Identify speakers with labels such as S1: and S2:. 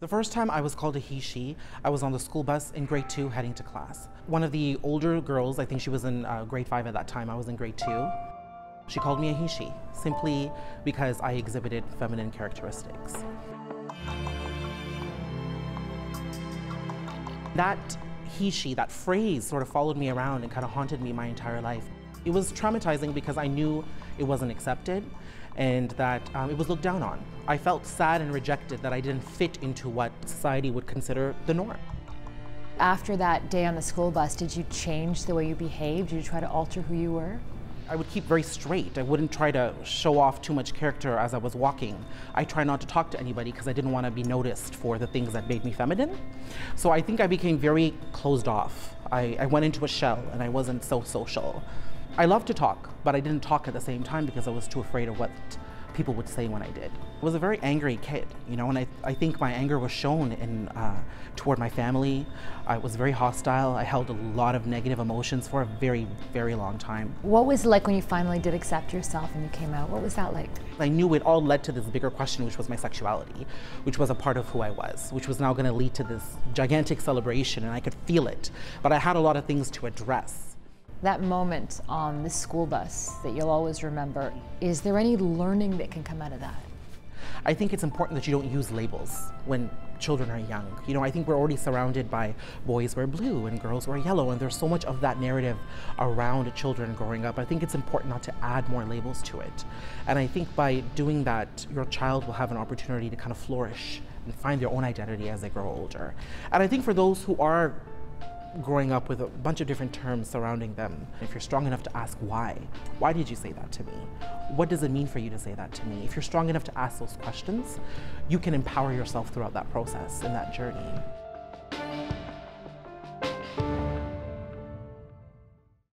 S1: The first time I was called a he, she, I was on the school bus in grade 2 heading to class. One of the older girls, I think she was in grade 5 at that time, I was in grade 2. She called me a he, she, simply because I exhibited feminine characteristics. That he, she, that phrase sort of followed me around and kind of haunted me my entire life. It was traumatizing because I knew it wasn't accepted and that it was looked down on. I felt sad and rejected that I didn't fit into what society would consider the norm.
S2: After that day on the school bus, did you change the way you behaved? Did you try to alter who you were?
S1: I would keep very straight. I wouldn't try to show off too much character as I was walking. I try not to talk to anybody because I didn't want to be noticed for the things that made me feminine. So I think I became very closed off. I went into a shell and I wasn't so social. I loved to talk, but I didn't talk at the same time because I was too afraid of what people would say when I did. I was a very angry kid, you know, and I think my anger was shown toward my family. I was very hostile. I held a lot of negative emotions for a very, very long time.
S2: What was it like when you finally did accept yourself and you came out? What was that like?
S1: I knew it all led to this bigger question, which was my sexuality, which was a part of who I was, which was now going to lead to this gigantic celebration, and I could feel it. But I had a lot of things to address.
S2: That moment on the school bus that you'll always remember, is there any learning that can come out of that?
S1: I think it's important that you don't use labels when children are young. You know, I think we're already surrounded by boys wear blue and girls wear yellow, and there's so much of that narrative around children growing up. I think it's important not to add more labels to it. And I think by doing that, your child will have an opportunity to kind of flourish and find their own identity as they grow older. And I think for those who are growing up with a bunch of different terms surrounding them, if you're strong enough to ask why did you say that to me? What does it mean for you to say that to me? If you're strong enough to ask those questions, you can empower yourself throughout that process and that journey.